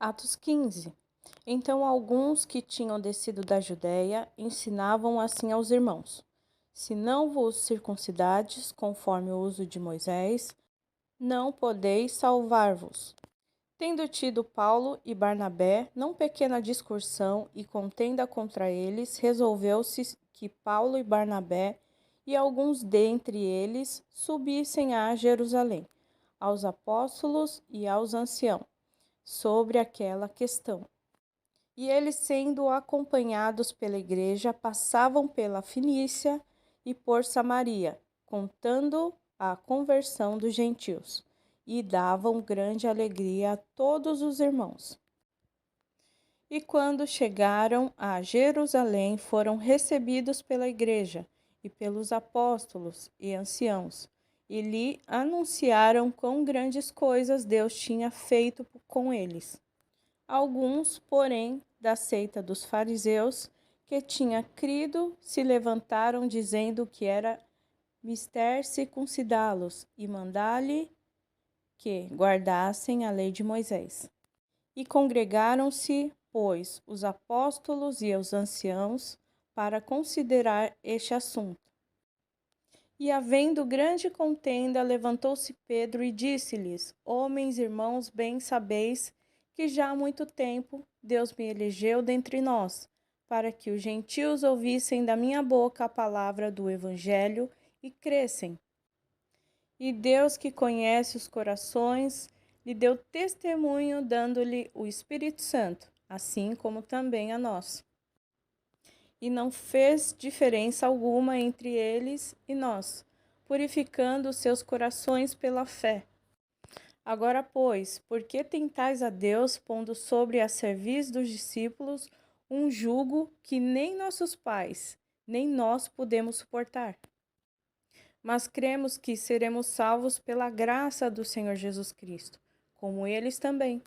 Atos 15. Então alguns que tinham descido da Judéia ensinavam assim aos irmãos: Se não vos circuncidades, conforme o uso de Moisés, não podeis salvar-vos. Tendo tido Paulo e Barnabé não pequena discussão e contenda contra eles, resolveu-se que Paulo e Barnabé e alguns dentre eles subissem a Jerusalém, aos apóstolos e aos anciãos, sobre aquela questão. E eles, sendo acompanhados pela igreja, passavam pela Fenícia e por Samaria, contando a conversão dos gentios, e davam grande alegria a todos os irmãos. E quando chegaram a Jerusalém, foram recebidos pela igreja e pelos apóstolos e anciãos, e lhe anunciaram quão grandes coisas Deus tinha feito com eles. Alguns, porém, da seita dos fariseus, que tinha crido, se levantaram dizendo que era mister circuncidá-los e mandar-lhe que guardassem a lei de Moisés. E congregaram-se, pois, os apóstolos e os anciãos para considerar este assunto. E havendo grande contenda, levantou-se Pedro e disse-lhes: Homens, irmãos, bem sabeis que já há muito tempo Deus me elegeu dentre nós, para que os gentios ouvissem da minha boca a palavra do Evangelho e crescem. E Deus, que conhece os corações, lhe deu testemunho, dando-lhe o Espírito Santo, assim como também a nós. E não fez diferença alguma entre eles e nós, purificando os seus corações pela fé. Agora, pois, por que tentais a Deus, pondo sobre a cerviz dos discípulos um jugo que nem nossos pais, nem nós podemos suportar? Mas cremos que seremos salvos pela graça do Senhor Jesus Cristo, como eles também.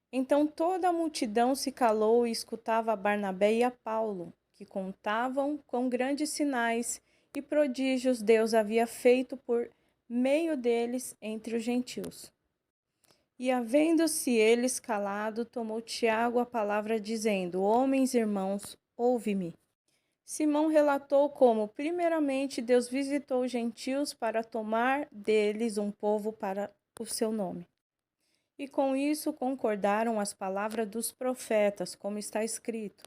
Então toda a multidão se calou e escutava a Barnabé e a Paulo, que contavam quão grandes sinais e prodígios Deus havia feito por meio deles entre os gentios. E havendo-se eles calado, tomou Tiago a palavra, dizendo: Homens, irmãos, ouve-me. Simão relatou como, primeiramente, Deus visitou os gentios para tomar deles um povo para o seu nome. E com isso concordaram as palavras dos profetas, como está escrito.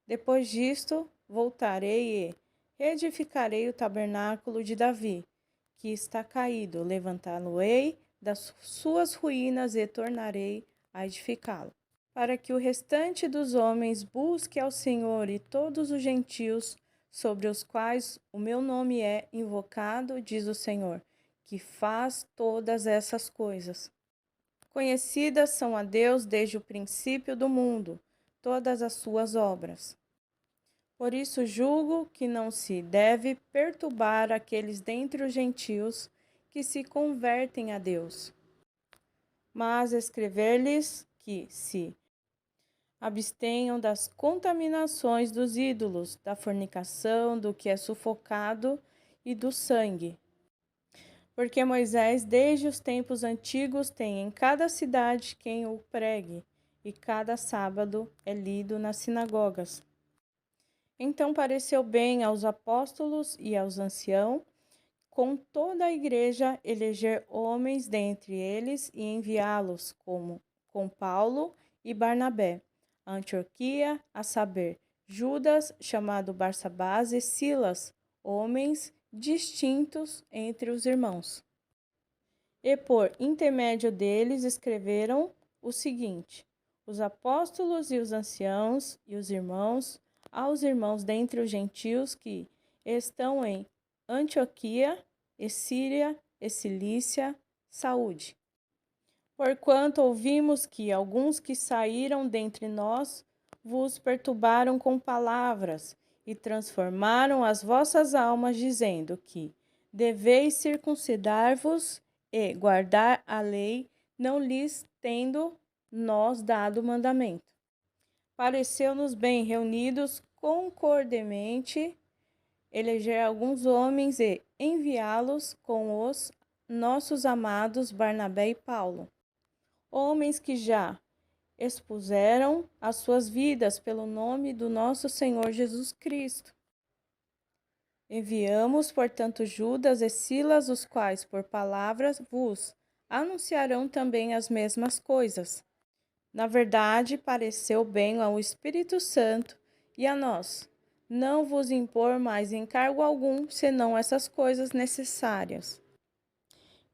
Depois disto, voltarei e reedificarei o tabernáculo de Davi, que está caído, levantá-lo-ei das suas ruínas e tornarei a edificá-lo, para que o restante dos homens busque ao Senhor e todos os gentios sobre os quais o meu nome é invocado, diz o Senhor, que faz todas essas coisas. Conhecidas são a Deus desde o princípio do mundo, todas as suas obras. Por isso julgo que não se deve perturbar aqueles dentre os gentios que se convertem a Deus, mas escrever-lhes que se abstenham das contaminações dos ídolos, da fornicação, do que é sufocado e do sangue. Porque Moisés, desde os tempos antigos, tem em cada cidade quem o pregue, e cada sábado é lido nas sinagogas. Então pareceu bem aos apóstolos e aos anciãos, com toda a igreja, eleger homens dentre eles e enviá-los, como com Paulo e Barnabé, a Antioquia, a saber, Judas, chamado Barsabás, e Silas, homens distintos entre os irmãos. E por intermédio deles escreveram o seguinte: os apóstolos e os anciãos e os irmãos, aos irmãos dentre os gentios que estão em Antioquia, e Síria, e Cilícia, saúde. Porquanto ouvimos que alguns que saíram dentre nós vos perturbaram com palavras e transformaram as vossas almas, dizendo que deveis circuncidar-vos e guardar a lei, não lhes tendo nós dado mandamento. Pareceu-nos bem, reunidos concordemente, eleger alguns homens e enviá-los com os nossos amados Barnabé e Paulo, homens que já expuseram as suas vidas pelo nome do nosso Senhor Jesus Cristo. Enviamos, portanto, Judas e Silas, os quais, por palavras, vos anunciarão também as mesmas coisas. Na verdade, pareceu bem ao Espírito Santo e a nós não vos impor mais encargo algum, senão essas coisas necessárias: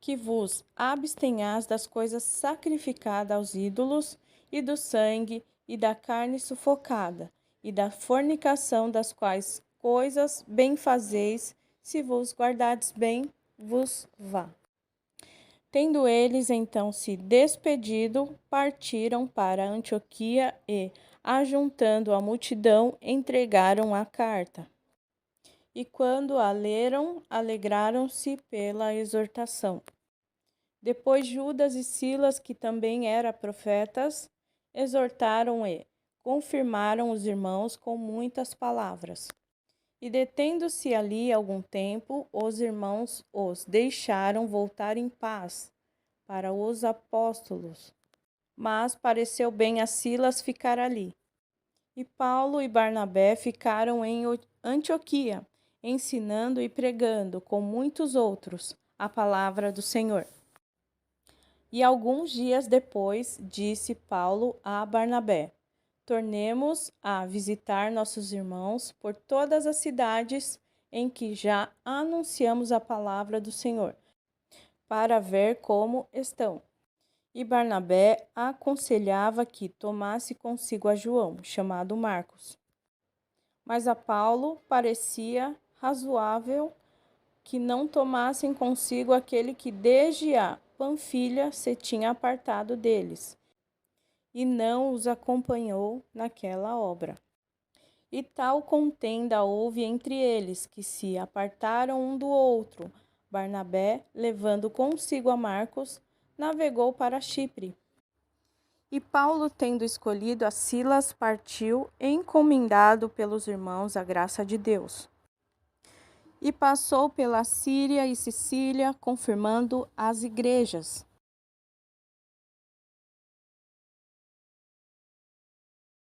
que vos abstenhais das coisas sacrificadas aos ídolos, e do sangue, e da carne sufocada, e da fornicação, das quais coisas bem fazeis, se vos guardardes bem, vos vá. Tendo eles então se despedido, partiram para Antioquia e, ajuntando a multidão, entregaram a carta. E quando a leram, alegraram-se pela exortação. Depois Judas e Silas, que também eram profetas, exortaram e confirmaram os irmãos com muitas palavras. E detendo-se ali algum tempo, os irmãos os deixaram voltar em paz para os apóstolos. Mas pareceu bem a Silas ficar ali. E Paulo e Barnabé ficaram em Antioquia, ensinando e pregando com muitos outros a palavra do Senhor. E alguns dias depois, disse Paulo a Barnabé: tornemos a visitar nossos irmãos por todas as cidades em que já anunciamos a palavra do Senhor, para ver como estão. E Barnabé aconselhava que tomasse consigo a João, chamado Marcos. Mas a Paulo parecia razoável que não tomassem consigo aquele que desde a Panfilha se tinha apartado deles, e não os acompanhou naquela obra. E tal contenda houve entre eles, que se apartaram um do outro. Barnabé, levando consigo a Marcos, navegou para Chipre. E Paulo, tendo escolhido a Silas, partiu, encomendado pelos irmãos à graça de Deus. E passou pela Síria e Sicília, confirmando as igrejas.